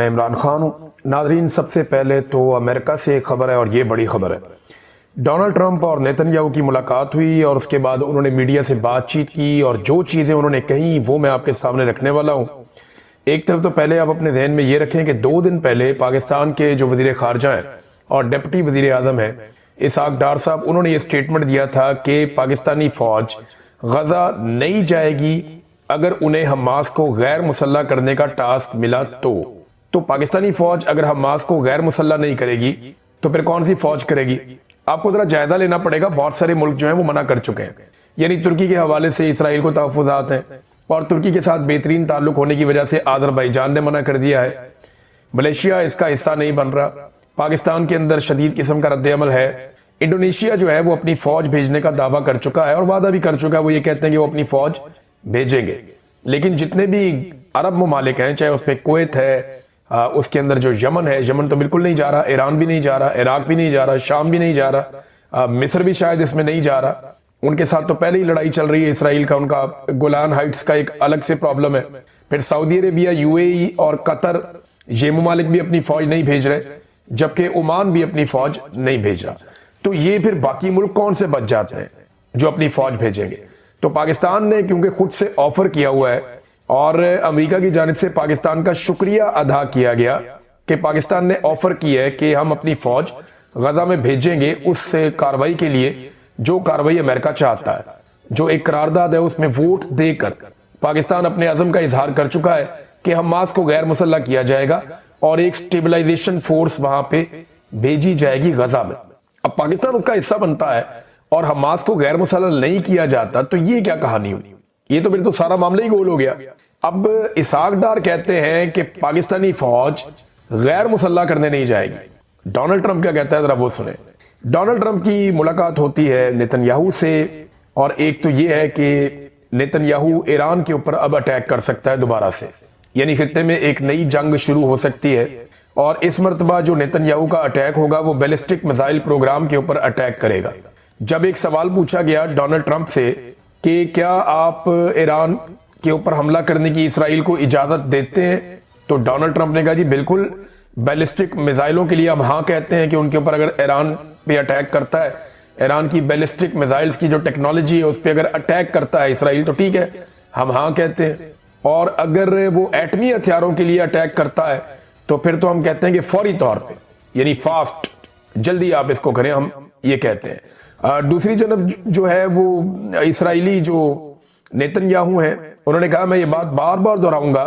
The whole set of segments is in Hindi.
मैं इमरान खान हूँ। नाजरीन, सबसे पहले तो अमेरिका से एक खबर है और ये बड़ी खबर है। डोनाल्ड ट्रंप और नेतन्याहू की मुलाकात हुई और उसके बाद उन्होंने मीडिया से बातचीत की और जो चीज़ें उन्होंने कही वो मैं आपके सामने रखने वाला हूँ। एक तरफ तो पहले आप अपने जहन में ये रखें कि 2 दिन पहले पाकिस्तान के जो वज़ीर ख़ारजा हैं और डिप्टी वज़ीर आज़म हैं इसहाक डार साहब, उन्होंने ये स्टेटमेंट दिया था कि पाकिस्तानी फ़ौज गज़ा नहीं जाएगी अगर उन्हें हमास को गैर मुसल्लह करने का टास्क मिला तो पाकिस्तानी फौज अगर हमास को गैर मुसल्लह नहीं करेगी तो फिर कौन सी फौज करेगी? आपको जरा जायजा लेना पड़ेगा। बहुत सारे मुल्क जो हैं वो मना कर चुके हैं, यानी तुर्की के हवाले से इसराइल को तहफ़्फ़ुज़ात हैं और तुर्की के साथ बेहतरीन ताल्लुक होने की वजह से आज़रबाईजान ने मना कर दिया है। मलेशिया इसका हिस्सा नहीं बन रहा। पाकिस्तान के अंदर शदीद किस्म का रद्द-ए-अमल है। इंडोनेशिया जो है वो अपनी फौज भेजने का दावा कर चुका है और वादा भी कर चुका है। वो ये कहते हैं कि वो अपनी फौज भेजेंगे, लेकिन जितने भी अरब ममालिक हैं, चाहे उसमें कुवैत है, उसके अंदर जो यमन है, यमन तो बिल्कुल नहीं जा रहा, ईरान भी नहीं जा रहा, इराक भी नहीं जा रहा, शाम भी नहीं जा रहा, मिस्र भी शायद इसमें नहीं जा रहा। उनके साथ तो पहले ही लड़ाई चल रही है इसराइल का, उनका गोलान हाइट्स का एक अलग से प्रॉब्लम है। फिर सऊदी अरेबिया, यूएई और कतर, ये ममालिक भी अपनी फौज नहीं भेज रहे, जबकि ओमान भी अपनी फौज नहीं भेज रहा। तो ये फिर बाकी मुल्क कौन से बच जाते हैं जो अपनी फौज भेजेंगे? तो पाकिस्तान ने क्योंकि खुद से ऑफर किया हुआ है और अमेरिका की जानिब से पाकिस्तान का शुक्रिया अदा किया गया कि पाकिस्तान ने ऑफर किया है कि हम अपनी फौज गजा में भेजेंगे उस कार्रवाई के लिए जो कार्रवाई अमेरिका चाहता है। जो एक करारदाद है उसमें वोट देकर पाकिस्तान अपने अज़म का इजहार कर चुका है कि हमास को गैर मुसल्लह किया जाएगा और एक स्टेबलाइजेशन फोर्स वहां पे भेजी जाएगी गजा में। अब पाकिस्तान उसका हिस्सा बनता है और हमास को गैर मुसल्लह नहीं किया जाता, तो ये क्या कहानी हुई? ये तो फिर तो सारा मामला ही गोल हो गया। अब इसहाक डार कहते हैं कि पाकिस्तानी फौज गैर मुसल्लह करने नहीं जाएगी। डोनाल्ड ट्रंप क्या कहता है, जरा वो सुने। डोनाल्ड ट्रंप की मुलाकात होती है नेतन्याहू से और एक तो ये है कि नेतन्याहू ईरान के ऊपर अब अटैक कर सकता है दोबारा से, यानी खित्ते में एक नई जंग शुरू हो सकती है और इस मरतबा जो नेतन्याहू का अटैक होगा वो बैलिस्टिक मिसाइल प्रोग्राम के ऊपर अटैक करेगा। जब एक सवाल पूछा गया डोनाल्ड ट्रंप से कि क्या आप ईरान के ऊपर हमला करने की इसराइल को इजाजत देते हैं, तो डोनाल्ड ट्रंप ने कहा जी बिल्कुल, बैलिस्टिक मिसाइलों के लिए हम हाँ कहते हैं कि उनके ऊपर अगर ईरान पे अटैक करता है, ईरान की बैलिस्टिक मिसाइल्स की जो टेक्नोलॉजी है उस पर अगर अटैक करता है इसराइल, तो ठीक है, हम हाँ कहते हैं। और अगर वो एटमी हथियारों के लिए अटैक करता है तो फिर तो हम कहते हैं कि फौरी तौर पर, यानी फास्ट, जल्दी आप इसको करें, हम ये कहते हैं। दूसरी जानब जो है वो इसराइली जो नेतन्याहू हैं, उन्होंने कहा मैं ये बात बार बार दोहराऊंगा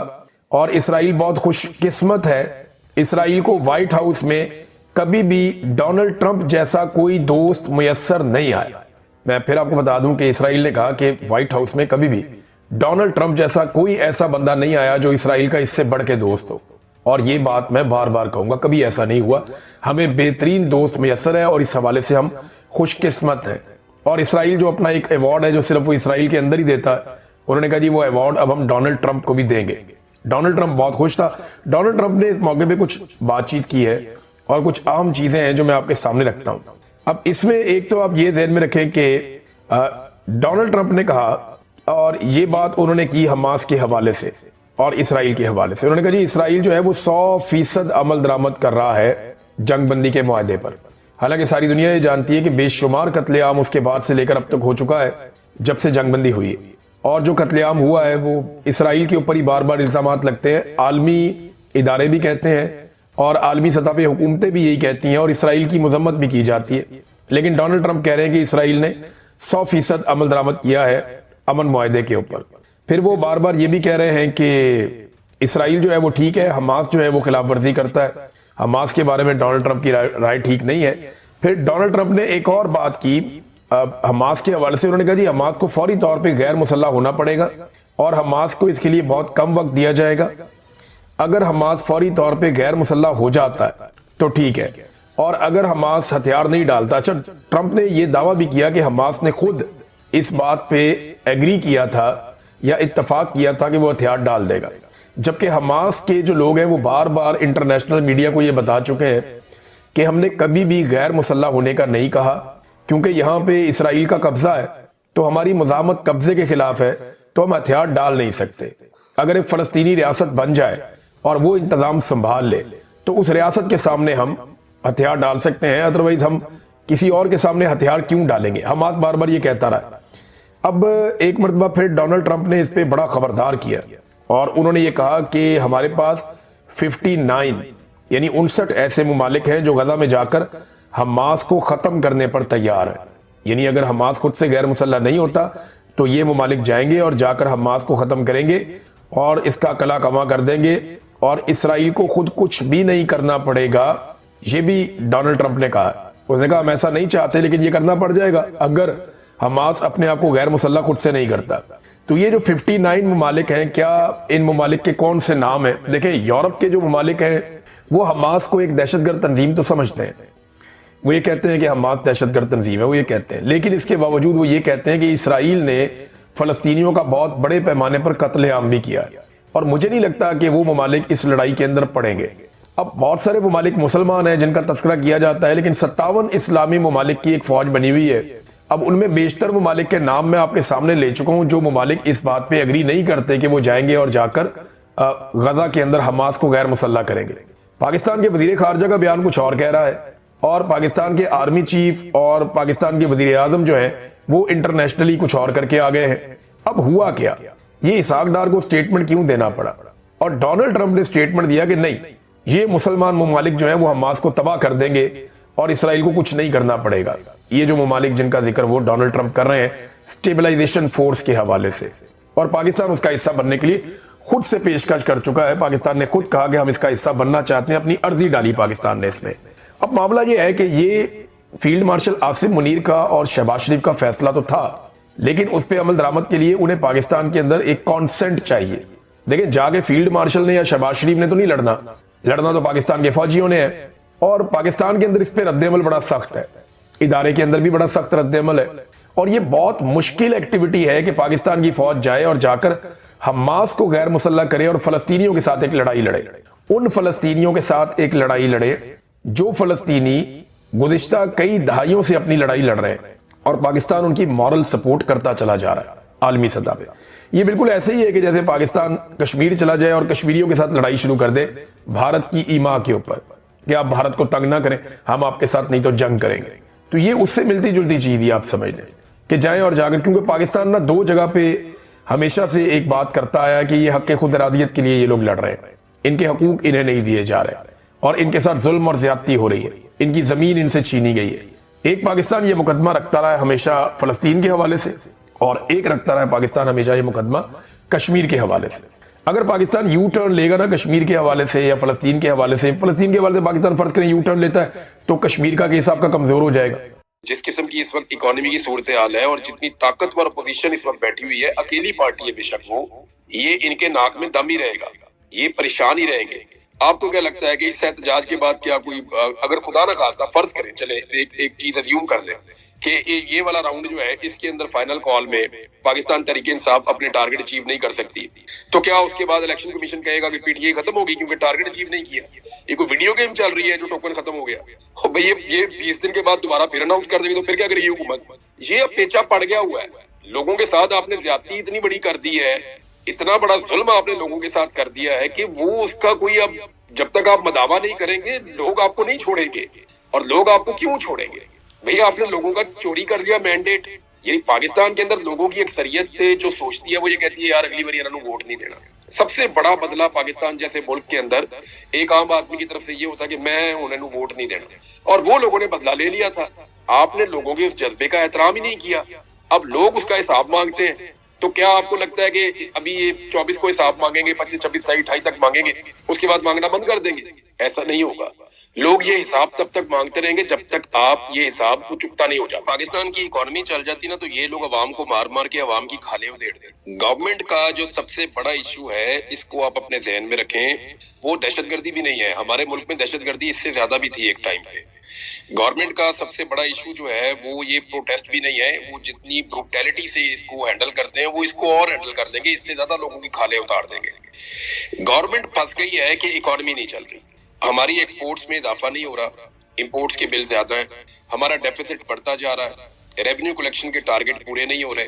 और इसराइल बहुत खुशकिस्मत है, इसराइल को व्हाइट हाउस में कभी भी डोनाल्ड ट्रंप जैसा कोई दोस्त मुयस्सर नहीं आया। मैं फिर आपको बता दूं कि इसराइल ने कहा कि व्हाइट हाउस में कभी भी डोनाल्ड ट्रंप जैसा कोई ऐसा बंदा नहीं आया जो इसराइल का इससे बढ़ के दोस्त हो, और ये बात मैं बार बार कहूंगा, कभी ऐसा नहीं हुआ। हमें बेहतरीन दोस्त मुयस्सर है और इस हवाले से हम खुशकिस्मत है। और इसराइल जो अपना एक अवार्ड है जो सिर्फ वो इसराइल के अंदर ही देता है, उन्होंने कहा जी वो अवार्ड अब हम डोनाल्ड ट्रंप को भी देंगे। डोनाल्ड ट्रंप बहुत खुश था। डोनाल्ड ट्रंप ने इस मौके पे कुछ बातचीत की है और कुछ अहम चीजें हैं जो मैं आपके सामने रखता हूं। अब इसमें एक तो आप ये ध्यान में रखें कि डोनाल्ड ट्रंप ने कहा, और ये बात उन्होंने की हमास के हवाले से और इसराइल के हवाले से, उन्होंने कहा जी इसराइल जो है वो 100% अमल दरामद कर रहा है जंगबंदी के मुआहदे पर। हालांकि सारी दुनिया ये जानती है कि बेशुमार कत्लेआम उसके बाद से लेकर अब तक हो चुका है जब से जंगबंदी हुई है, और जो कत्लेआम हुआ है वो इसराइल के ऊपर ही बार बार इल्जामात लगते हैं। आलमी इदारे भी कहते हैं और आलमी सतह पे हुकूमतें भी यही कहती हैं और इसराइल की मजम्मत भी की जाती है, लेकिन डोनाल्ड ट्रंप कह रहे हैं कि इसराइल ने 100% अमल दरामद किया है अमन मुआहदे के ऊपर। फिर वो बार बार ये भी कह रहे हैं कि इसराइल जो है वो ठीक है, हमास जो है वो खिलाफ वर्जी करता है, हमास के बारे में डोनाल्ड ट्रंप की राय ठीक नहीं है। फिर डोनाल्ड ट्रंप ने एक और बात की हमास के हवाले से, उन्होंने कहा जी हमास को फौरी तौर पे गैर मुसल्लह होना पड़ेगा और हमास को इसके लिए बहुत कम वक्त दिया जाएगा। अगर हमास फौरी तौर पे गैर मुसल्लह हो जाता है तो ठीक है, और अगर हमास हथियार नहीं डालता। अच्छा, ट्रंप ने यह दावा भी किया कि हमास ने खुद इस बात पे एग्री किया था या इत्तफाक किया था कि वो हथियार डाल देगा, जबकि हमास के जो लोग हैं वो बार बार इंटरनेशनल मीडिया को ये बता चुके हैं कि हमने कभी भी गैर मुसल्लह होने का नहीं कहा, क्योंकि यहाँ पे इसराइल का कब्जा है तो हमारी मुज़ाहमत कब्जे के खिलाफ है, तो हम हथियार डाल नहीं सकते। अगर एक फ़लस्तीनी रियासत बन जाए और वो इंतजाम संभाल ले तो उस रियासत के सामने हम हथियार डाल सकते हैं, अदरवाइज हम किसी और के सामने हथियार क्यों डालेंगे। हमास बार बार ये कहता रहा। अब एक मरतबा फिर डोनाल्ड ट्रंप ने इस पे बड़ा खबरदार किया और उन्होंने ये कहा कि हमारे पास 59 यानी 59 ऐसे मुमालिक हैं जो गजा में जाकर हमास को ख़त्म करने पर तैयार है। यानी अगर हमास खुद से गैर मुसल्लह नहीं होता तो ये मुमालिक जाएंगे और जाकर हमास को ख़त्म करेंगे और इसका कला कमा कर देंगे और इसराइल को खुद कुछ भी नहीं करना पड़ेगा। ये भी डोनाल्ड ट्रंप ने कहा। उसने कहा हम ऐसा नहीं चाहते लेकिन ये करना पड़ जाएगा अगर हमास अपने आप को गैर मुसल्लह खुद से नहीं करता। तो ये जो 59 मुमालिक हैं, क्या इन मुमालिक के कौन से नाम हैं? देखें, यूरोप के जो मुमालिक हैं वो हमास को एक दहशतगर्द तंजीम तो समझते हैं। वो ये कहते हैं कि हमास दहशतगर्द तंजीम है, वो ये कहते हैं, लेकिन इसके बावजूद वो ये कहते हैं कि इसराइल ने फ़लस्तीनियों का बहुत बड़े पैमाने पर कत्लेआम भी किया और मुझे नहीं लगता कि वो मुमालिक इस लड़ाई के अंदर पड़ेंगे। अब बहुत सारे मुमालिक मुसलमान हैं जिनका तस्करा किया जाता है, लेकिन 57 इस्लामी मुमालिक की एक फौज बनी हुई है। अब उनमें बेशतर मुमालिक के नाम मैं आपके सामने ले चुका हूं जो मुमालिक इस बात पे एग्री नहीं करते कि वो जाएंगे और जाकर गजा के अंदर हमास को गैर मुसल्लह करेंगे। पाकिस्तान के वजीर खारजा का बयान कुछ और कह रहा है और पाकिस्तान के आर्मी चीफ और पाकिस्तान के वजीर आजम जो है वो इंटरनेशनली कुछ और करके आ गए हैं। अब हुआ क्या, ये इसहाक डार को स्टेटमेंट क्यों देना पड़ा? और डोनाल्ड ट्रंप ने स्टेटमेंट दिया कि नहीं, ये मुसलमान मुमालिक जो है वो हमास को तबाह कर देंगे और इसराइल को कुछ नहीं करना पड़ेगा। ये जो मुमालिक जिनका जिक्र वो डोनाल्ड ट्रंप कर रहे हैं स्टेबलाइजेशन फोर्स के हवाले से, और पाकिस्तान उसका हिस्सा बनने के लिए खुद से पेशकश कर चुका है। पाकिस्तान ने खुद कहा कि हम इसका हिस्सा बनना चाहते हैं, अपनी अर्जी डाली पाकिस्तान ने इसमें। अब मामला ये है कि ये फील्ड मार्शल आसिम मुनीर का और शहबाज शरीफ का फैसला तो था, लेकिन उस पर अमल दरामद के लिए उन्हें पाकिस्तान के अंदर एक कॉन्सेंट चाहिए। देखिए, जाके फील्ड मार्शल ने या शहबाज शरीफ ने तो नहीं लड़ना तो पाकिस्तान के फौजियों ने है और पाकिस्तान के अंदर इस पर रद्देअमल बड़ा सख्त है, इदारे के अंदर भी बड़ा सख्त रद्देअमल है। और ये बहुत मुश्किल एक्टिविटी है कि पाकिस्तान की फौज जाए और जाकर हमास को गैर मुसल्लह करे और फलस्तीनियों के साथ एक लड़ाई लड़े, उन फलस्तीनियों के साथ एक लड़ाई लड़े जो फलस्तीनी गुज़िश्ता कई दहाइयों से अपनी लड़ाई लड़ रहे हैं और पाकिस्तान उनकी मॉरल सपोर्ट करता चला जा रहा है आलमी सतह पे। ये बिल्कुल ऐसे ही है कि जैसे पाकिस्तान कश्मीर चला जाए और कश्मीरियों के साथ लड़ाई शुरू कर दे भारत की ईमा के ऊपर कि आप भारत को तंग ना करें, हम आपके साथ नहीं तो जंग करेंगे। तो ये उससे मिलती जुलती चीज ही आप समझ लें कि जाएं और जाकर, क्योंकि पाकिस्तान ना दो जगह पे हमेशा से एक बात करता आया कि ये हक खुद इरादियत के लिए ये लोग लड़ रहे हैं, इनके हकूक इन्हें नहीं दिए जा रहे और इनके साथ जुल्म और ज्यादती हो रही है, इनकी जमीन इनसे छीनी गई है। एक पाकिस्तान ये मुकदमा रखता रहा है हमेशा फलस्तीन के हवाले से और एक रखता रहा है पाकिस्तान हमेशा ये मुकदमा कश्मीर के हवाले से। अगर पाकिस्तान यू टर्न लेगा ना कश्मीर के हवाले से या फलस्तीन के हवाले से, पाकिस्तान फर्ज करें यू टर्न लेता है तो कश्मीर का केस आपका कमजोर हो जाएगा। जिस किस्म की इस वक्त इकोनॉमी की सूरत हाल है और जितनी ताकतवर अपोजिशन इस वक्त बैठी हुई है, अकेली पार्टी है बेशक वो, ये इनके नाक में दम ही रहेगा, ये परेशान ही रहेंगे। आपको क्या लगता है कि इस एहतजाज के बाद क्या कोई, अगर खुदा ना खास्ता फर्ज करें, चले एक चीज अज्यूम कर लें कि ये वाला राउंड जो है इसके अंदर फाइनल कॉल में पाकिस्तान तहरीक इंसाफ अपने टारगेट अचीव नहीं कर सकती, तो क्या उसके बाद इलेक्शन कमीशन कहेगा कि पीटीआई खत्म होगी क्योंकि टारगेट अचीव नहीं किया? ये कोई वीडियो गेम चल रही है जो टोकन खत्म हो गया भाई, ये 20 दिन के बाद दोबारा फिर अनाउंस कर देंगे तो फिर क्या करेगी हुकूमत? ये अब पेचा पड़ गया हुआ है, लोगों के साथ आपने ज्यादती इतनी बड़ी कर दी है, इतना बड़ा जुल्म आपने लोगों के साथ कर दिया है कि वो उसका कोई, अब जब तक आप मदावा नहीं करेंगे लोग आपको नहीं छोड़ेंगे। और लोग आपको क्यों छोड़ेंगे भैया? आपने लोगों का चोरी कर दिया मैंडेट। यानी पाकिस्तान के अंदर लोगों की अक्सरियत जो सोचती है वो ये कहती है यार अगली बार इन्होंने वोट नहीं देना। सबसे बड़ा बदला पाकिस्तान जैसे मुल्क के अंदर एक आम आदमी की तरफ से ये होता कि मैं उन्हें वोट नहीं देना, और वो लोगों ने बदला ले लिया था। आपने लोगों के उस जज्बे का एहतराम ही नहीं किया, अब लोग उसका हिसाब मांगते हैं। तो क्या आपको लगता है कि अभी ये 24 को हिसाब मांगेंगे, 25, 26, 27, 28 तक मांगेंगे, उसके बाद मांगना बंद कर देंगे? ऐसा नहीं होगा। लोग ये हिसाब तब तक मांगते रहेंगे जब तक आप ये हिसाब को चुकता नहीं हो जाता। पाकिस्तान की इकोनॉमी चल जाती ना तो ये लोग अवाम को मार मार के अवाम की खाले उधेड़ दें। गवर्नमेंट का जो सबसे बड़ा इशू है, इसको आप अपने ध्यान में रखें, वो दहशतगर्दी भी नहीं है। हमारे मुल्क में दहशतगर्दी इससे ज्यादा भी थी एक टाइम पे। गवर्नमेंट का सबसे बड़ा इशू जो है वो ये प्रोटेस्ट भी नहीं है, वो जितनी ब्रूटैलिटी से इसको हैंडल करते हैं वो इसको और हैंडल कर देंगे, इससे ज्यादा लोगों की खाले उतार देंगे। गवर्नमेंट फंस गई है कि इकोनॉमी नहीं चल रही, हमारी एक्सपोर्ट्स में इजाफा नहीं हो रहा, इंपोर्ट्स के बिल ज्यादा हैं, हमारा डेफिसिट बढ़ता जा रहा है, रेवेन्यू कलेक्शन के टारगेट पूरे नहीं हो रहे,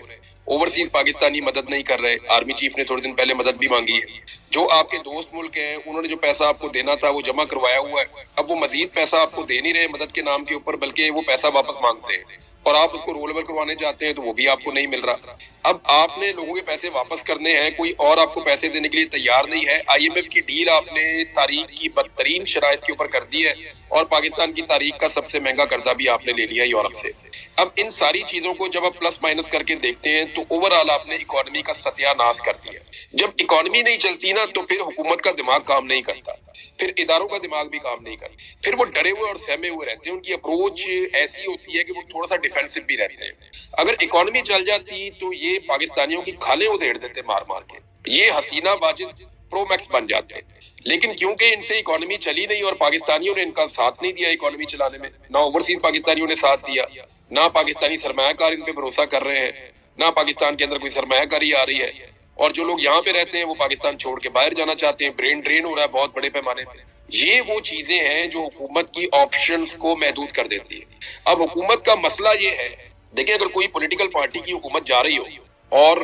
ओवरसीज पाकिस्तानी मदद नहीं कर रहे। आर्मी चीफ ने थोड़े दिन पहले मदद भी मांगी है। जो आपके दोस्त मुल्क हैं उन्होंने जो पैसा आपको देना था वो जमा करवाया हुआ है। अब वो मजीद पैसा आपको दे नहीं रहे मदद के नाम के ऊपर, बल्कि वो पैसा वापस मांगते हैं और आप उसको रोल ओवर करवाने चाहते हैं तो वो भी आपको नहीं मिल रहा। अब आपने लोगों के पैसे वापस करने हैं, कोई और आपको पैसे देने के लिए तैयार नहीं है। IMF की डील आपने तारीख की बदतरीन शराइत के ऊपर कर दी है और पाकिस्तान की तारीख का सबसे महंगा कर्जा भी आपने ले लिया यूरोप से। अब इन सारी चीजों को जब आप प्लस माइनस करके देखते हैं तो ओवरऑल आपने इकोनॉमी का सत्यानाश कर दिया। जब इकोनॉमी नहीं चलती ना तो फिर हुकूमत का दिमाग काम नहीं करता, फिर इदारों का दिमाग भी काम नहीं करता, फिर वो डरे हुए और सहमे हुए रहते हैं। उनकी अप्रोच ऐसी होती है कि वो थोड़ा सा डिफेंसिव भी रहते हैं। अगर इकोनॉमी चल जाती तो ये पाकिस्तानियों की खालें उधेड़ देते मार मार के, ये हसीना वाजिद प्रो मैक्स बन जाते हैं। लेकिन क्योंकि इनसे इकोनॉमी चली नहीं और पाकिस्तानियों ने इनका साथ नहीं दिया इकोनॉमी चलाने में, ना ओवरसीज पाकिस्तानियों ने साथ दिया, ना पाकिस्तानी सरमायाकार इन पे भरोसा कर रहे हैं, ना पाकिस्तान के अंदर कोई सरमायाकारी आ रही है, और जो लोग यहाँ पे रहते हैं वो पाकिस्तान छोड़ के बाहर जाना चाहते हैं। ब्रेन ड्रेन हो रहा है बहुत बड़े पैमाने पे। ये वो चीजें हैं जो हुकूमत की ऑप्शंस को महदूद कर देती है। अब हुकूमत का मसला ये है, देखिए अगर कोई पॉलिटिकल पार्टी की हुकूमत जा रही हो और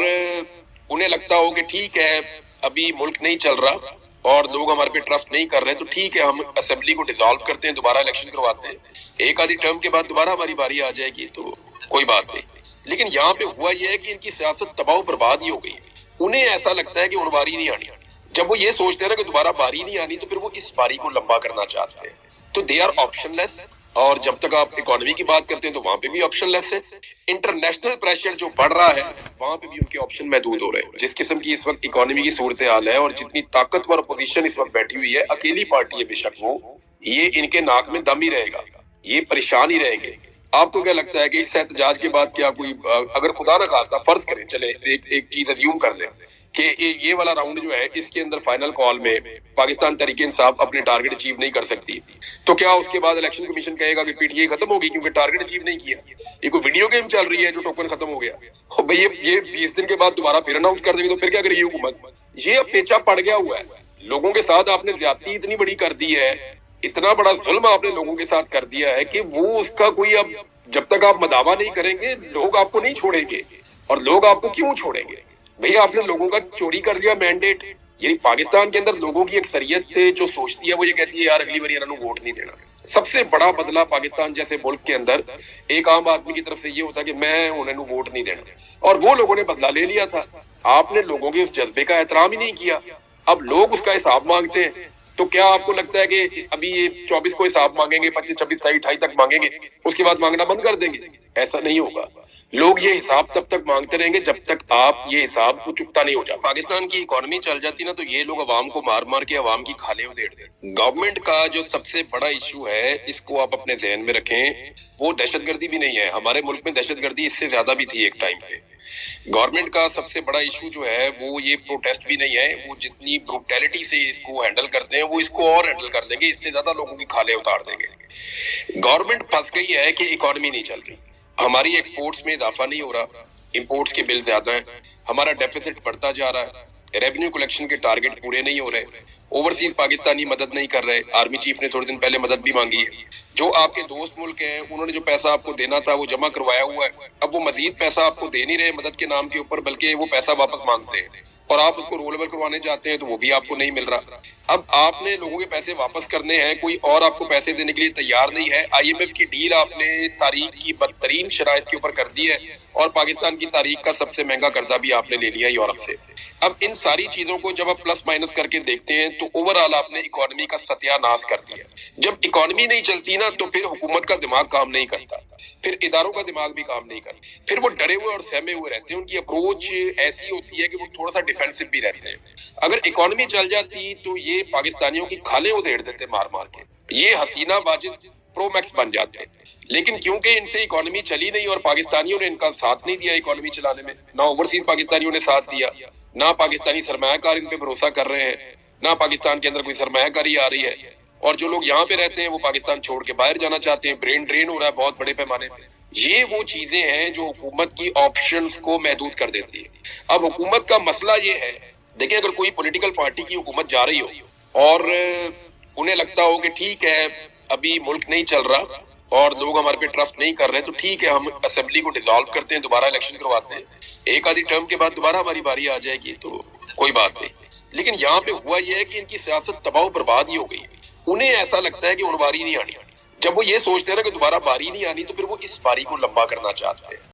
उन्हें लगता हो कि ठीक है अभी मुल्क नहीं चल रहा और लोग हमारे पे ट्रस्ट नहीं कर रहे, तो ठीक है हम असेंबली को डिसॉल्व करते हैं, दोबारा इलेक्शन करवाते हैं, एक आधी टर्म के बाद दोबारा हमारी बारी आ जाएगी तो कोई बात नहीं। लेकिन यहाँ पे हुआ यह है कि इनकी सियासत तबाह बर्बाद ही हो गई। उन्हें ऐसा लगता है कि उन बारी नहीं आनी। जब वो ये सोचते हैं ना कि दोबारा बारी नहीं आनी तो फिर वो इस बारी को लंबा करना चाहते हैं, तो दे आर ऑप्शनलेस। और जब तक आप इकोनॉमी की बात करते हैं तो वहां पे भी ऑप्शनलेस है। इंटरनेशनल प्रेशर जो बढ़ रहा है वहां पे भी उनके ऑप्शन महदूद हो रहे हैं। जिस किस्म की इस वक्त इकोनॉमी की सूरत हाल है और जितनी ताकतवर अपोजिशन इस वक्त बैठी हुई है, अकेली पार्टी है बेशक वो, ये इनके नाक में दम ही रहेगा, ये परेशान ही रहेंगे। आपको क्या लगता है कि इस एहतजाज के बाद क्या कोई, अगर खुदा ना खाता फर्ज करें, चले एक चीज अज्यूम कर लें कि ये वाला राउंड जो है इसके अंदर फाइनल कॉल में पाकिस्तान तहरीक इंसाफ अपने टारगेट अचीव नहीं कर सकती, तो क्या उसके बाद इलेक्शन कमीशन कहेगा कि PTI खत्म होगी क्योंकि टारगेट अचीव नहीं किया? ये कोई वीडियो गेम चल रही है जो टोकन खत्म हो गया? और भाई ये 20 दिन के बाद दोबारा फिर अनाउंस कर देंगे तो फिर क्या करेगी हुकूमत? ये अब पेचा पड़ गया हुआ है। लोगों के साथ आपने ज्यादती इतनी बड़ी कर दी है, इतना बड़ा जुल्म आपने लोगों के साथ कर दिया है कि वो उसका कोई, अब जब तक आप मदावा नहीं करेंगे लोग आपको नहीं छोड़ेंगे। और लोग आपको क्यों छोड़ेंगे? भैया आपने लोगों का चोरी कर दिया मैंडेट। यानी पाकिस्तान के अंदर लोगों की अक्सरियत जो सोचती है वो ये कहती है यार अगली बार इन्होंने वोट नहीं देना। सबसे बड़ा बदला पाकिस्तान जैसे मुल्क के अंदर एक आम आदमी की तरफ से ये होता कि मैं उन्हें वोट नहीं देना, और वो लोगों ने बदला ले लिया था। आपने लोगों के उस जज्बे का एहतराम ही नहीं किया। अब लोग उसका हिसाब मांगते हैं, तो क्या आपको लगता है कि अभी ये 24 को हिसाब मांगेंगे, 25, 26, 27, 28 तक मांगेंगे, उसके बाद मांगना बंद कर देंगे? ऐसा नहीं होगा। लोग ये हिसाब तब तक मांगते रहेंगे जब तक आप ये हिसाब को चुकता नहीं हो जाए। पाकिस्तान की इकोनॉमी चल जाती ना तो ये लोग अवाम को मार मार के अवाम की खाले उधेड़ दें। गवर्नमेंट का जो सबसे बड़ा इशू है, इसको आप अपने ध्यान में रखें, वो दहशतगर्दी भी नहीं है। हमारे मुल्क में दहशतगर्दी इससे ज्यादा भी थी एक टाइम पे। गवर्नमेंट का सबसे बड़ा इशू जो है वो ये प्रोटेस्ट भी नहीं है। वो जितनी ब्रूटैलिटी से इसको हैंडल करते हैं वो इसको और हैंडल कर देंगे, इससे ज्यादा लोगों की खाले उतार देंगे। गवर्नमेंट फंस गई है कि इकोनॉमी नहीं चल रही, हमारी एक्सपोर्ट्स में इजाफा नहीं हो रहा, इंपोर्ट्स के बिल ज्यादा हैं, हमारा डेफिसिट बढ़ता जा रहा है, रेवेन्यू कलेक्शन के टारगेट पूरे नहीं हो रहे, ओवरसीज पाकिस्तानी मदद नहीं कर रहे। आर्मी चीफ ने थोड़े दिन पहले मदद भी मांगी है। जो आपके दोस्त मुल्क हैं उन्होंने जो पैसा आपको देना था वो जमा करवाया हुआ है। अब वो मजीद पैसा आपको दे नहीं रहे मदद के नाम के ऊपर, बल्कि वो पैसा वापस मांगते हैं और आप उसको रोल ओवर करवाने चाहते हैं तो वो भी आपको नहीं मिल रहा। अब आपने लोगों के पैसे वापस करने हैं, कोई और आपको पैसे देने के लिए तैयार नहीं है। IMF की डील आपने तारीख की बदतरीन शराइत के ऊपर कर दी है और पाकिस्तान की तारीख का सबसे महंगा कर्जा भी आपने ले लिया यूरोप से। अब इन सारी चीजों को जब आप प्लस माइनस करके देखते हैं तो ओवरऑल आपने इकोनॉमी का सत्यानाश कर दिया। जब इकोनॉमी नहीं चलती ना तो फिर हुकूमत का दिमाग काम नहीं करता, फिर इदारों का दिमाग भी काम नहीं करता, फिर वो डरे हुए और सहमे हुए रहते हैं। उनकी अप्रोच ऐसी होती है कि वो थोड़ा सा डिफेंसिव भी रहते हैं। अगर इकोनॉमी चल जाती तो ये पाकिस्तानियों की खालें उधेड़ देते मार मार के, ये हसीना वाजिद प्रो मैक्स बन जाते। लेकिन क्योंकि इनसे इकोनॉमी चली नहीं और पाकिस्तानियों ने इनका साथ नहीं दिया इकोनॉमी चलाने में, ना ओवरसीज पाकिस्तानियों ने साथ दिया, ना पाकिस्तानी सरमायाकार इन पे भरोसा कर रहे हैं, ना पाकिस्तान के अंदर कोई सरमायाकारी आ रही है, और जो लोग यहाँ पे रहते हैं वो पाकिस्तान छोड़ के बाहर जाना चाहते हैं। ब्रेन ड्रेन हो रहा है बहुत बड़े पैमाने पे। ये वो चीजें हैं जो हुकूमत की ऑप्शंस को महदूद कर देती है। अब हुकूमत का मसला ये है, देखिए अगर कोई पॉलिटिकल पार्टी की हुकूमत जा रही हो और उन्हें लगता हो कि ठीक है अभी मुल्क नहीं चल रहा और लोग हमारे पे ट्रस्ट नहीं कर रहे, तो ठीक है, हम असेंबली को डिसॉल्व करते हैं, दोबारा इलेक्शन करवाते हैं, एक आधी टर्म के बाद दोबारा हमारी बारी आ जाएगी, तो कोई बात नहीं। लेकिन यहाँ पे हुआ यह है कि इनकी सियासत तबाह बर्बाद ही हो गई। उन्हें ऐसा लगता है कि उन बारी नहीं आनी। जब वो ये सोचते हैं ना कि दोबारा बारी नहीं आनी, तो फिर वो इस बारी को लंबा करना चाहते हैं।